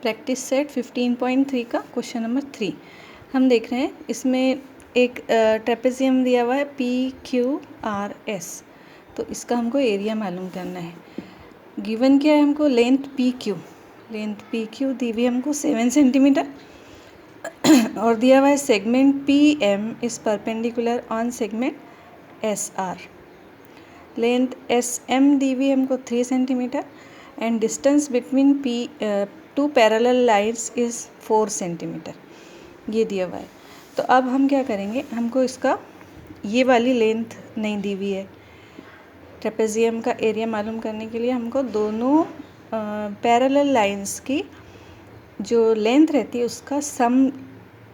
Practice set 15.3 का question number 3 हम देख रहे हैं। इसमें एक ट्रेपेजियम दिया हुआ है PQRS, तो इसका हमको एरिया मालूम करना है। गिवन क्या है हमको, लेंथ PQ दी हुई हमको 7 सेंटीमीटर और दिया हुआ है segment PM is perpendicular on segment SR। Length SM दी हुई हमको 3 centimetre and distance between two parallel lines is 4 centimetre, ये दिया हुआ है। तो अब हम क्या करेंगे, हमको इसका ये वाली लेंथ नहीं दी हुई है। ट्रेपेजियम का एरिया मालूम करने के लिए हमको दोनों पैरेलल लाइन्स की जो लेंथ रहती है उसका सम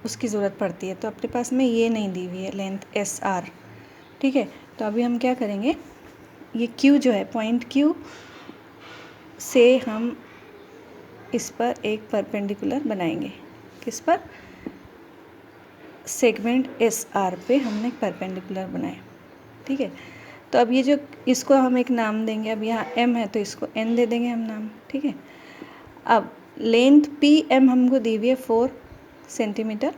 उसकी ज़रूरत पड़ती है। तो अपने पास में ये नहीं दी हुई है लेंथ SR, ठीक है। तो अभी हम क्या करेंगे, ये Q जो है, पॉइंट Q से हम इस पर एक परपेंडिकुलर बनाएंगे। किस पर? सेगमेंट SR पे हमने एक परपेंडिकुलर बनाया, ठीक है। तो अब ये जो इसको हम एक नाम देंगे, अब यहाँ M है तो इसको N दे देंगे हम नाम, ठीक है। अब लेंथ PM हमको दी हुई है 4 सेंटीमीटर,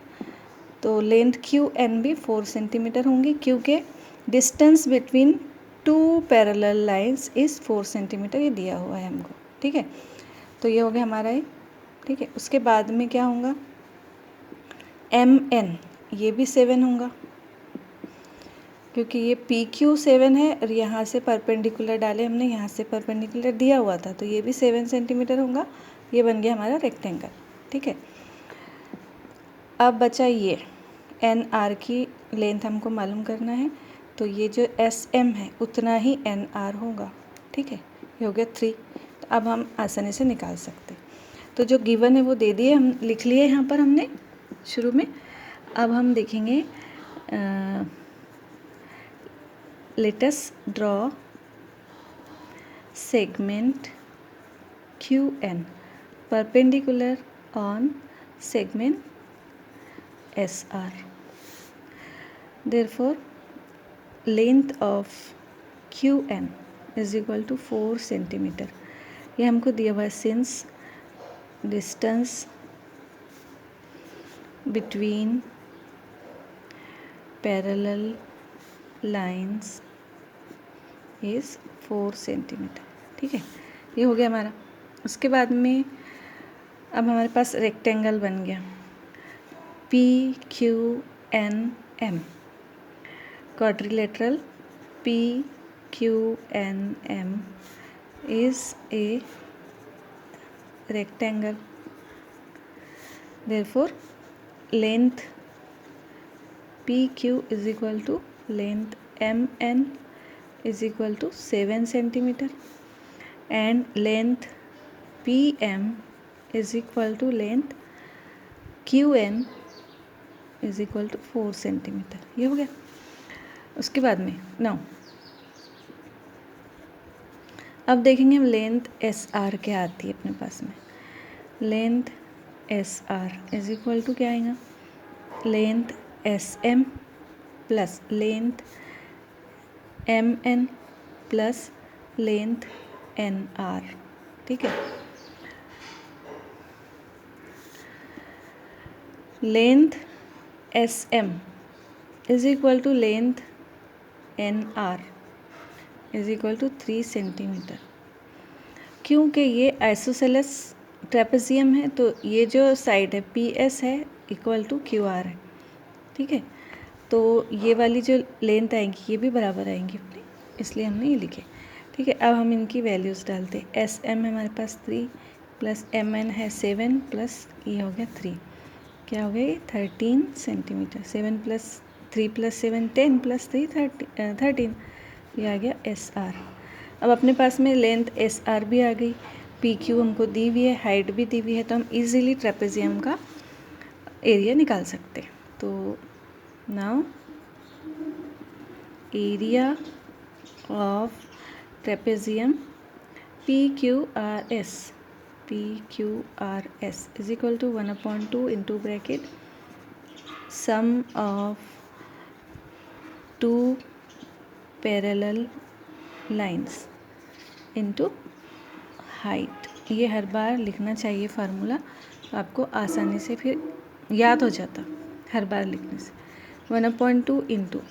तो लेंथ QN भी 4 सेंटीमीटर होंगी क्योंकि distance between two parallel lines is 4 centimetre, ये दिया हुआ है हमको, ठीक है। तो ये हो गया हमारा ये, ठीक है। उसके बाद में क्या होगा, MN ये भी 7 होगा क्योंकि ये PQ 7 है और यहाँ से परपेंडिकुलर डाले हमने, यहाँ से परपेंडिकुलर दिया हुआ था, तो ये भी 7 सेंटीमीटर होगा। ये बन गया हमारा रेक्टेंगल, ठीक है। अब बचा ये NR की लेंथ हमको मालूम करना है, तो ये जो SM है उतना ही NR होगा, ठीक है। ये हो गया 3। तो अब हम आसानी से निकाल सकते हैं। तो जो गिवन है वो दे दिए, हम लिख लिए यहाँ पर हमने शुरू में। अब हम देखेंगे, let us draw segment QN perpendicular on segment SR। Therefore, length of QN is equal to 4 centimetre. ये हमको दिया हुआ है since distance between parallel lines is 4 centimetre, ठीक है। ये हो गया हमारा। उसके बाद में अब हमारे पास रेक्टेंगल बन गया PQNM, quadrilateral PQNM is a rectangle. Therefore, length PQ is equal to length MN is equal to 7 centimeter and length PM is equal to length QN is equal to 4 centimetre. ये हो गया। उसके बाद में now अब देखेंगे हम length SR क्या आती है अपने पास में। Length SR is equal to क्या आएगा, length SM plus length MN plus length NR, ठीक है। Length SM is equal to length NR is equal to 3 centimetre. क्योंकि ये आइसोसेलेस ट्रेपेजियम है तो ये जो साइड है PS है इक्वल टू QR है, ठीक है। तो ये वाली जो लेंथ आएंगी ये भी बराबर आएंगी अपनी, इसलिए हमने ये लिखे, ठीक है। अब हम इनकी वैल्यूज़ डालते हैं। SM है हमारे पास 3 प्लस MN है 7 प्लस ये हो गया 3, क्या हो गया ये 13 सेंटीमीटर। 7 प्लस 3 प्लस 7 10 प्लस 3 13, ये आ गया SR। अब अपने पास में लेंथ SR भी आ गई, PQ हमको दी हुई है, हाइट भी दी हुई है, तो हम इजीली ट्रेपेजियम का एरिया निकाल सकते हैं। तो now area of trapezium PQRS is equal to 1/2 into bracket sum of two parallel lines into height ये हर बार लिखना चाहिए फार्मूला, तो आपको आसानी से फिर याद हो जाता हर बार लिखने से। 1/2 into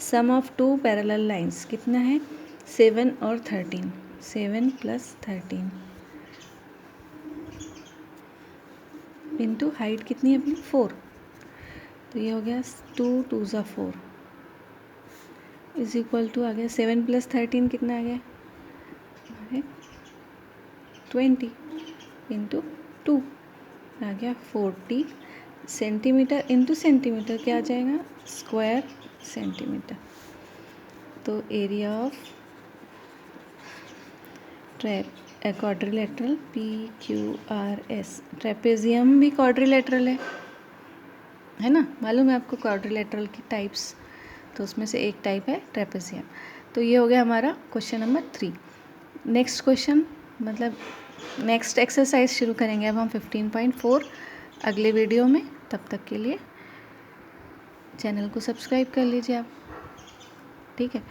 sum of two parallel lines कितना है 7 और 13, 7 + 13 इंटू हाइट कितनी है अपनी 4, तो ये हो गया 2 2 ज़ा 4 इज इक्वल टू आ गया 7 + 13 कितना आ गया 20 इंटू 2 आ गया 40 सेंटीमीटर इंटू सेंटीमीटर क्या आ जाएगा स्क्वायर सेंटीमीटर। तो area of quadrilateral PQRS, trapezium भी क्वाड्रिलेटरल है ना, मालूम है आपको क्वाड्रिलेटरल की टाइप्स, तो उसमें से एक टाइप है ट्रेपेजियम। तो ये हो गया हमारा क्वेश्चन नंबर 3। नेक्स्ट क्वेश्चन मतलब नेक्स्ट एक्सरसाइज शुरू करेंगे अब हम 15.4 अगले वीडियो में। तब तक के लिए चैनल को सब्सक्राइब कर लीजिए आप, ठीक है।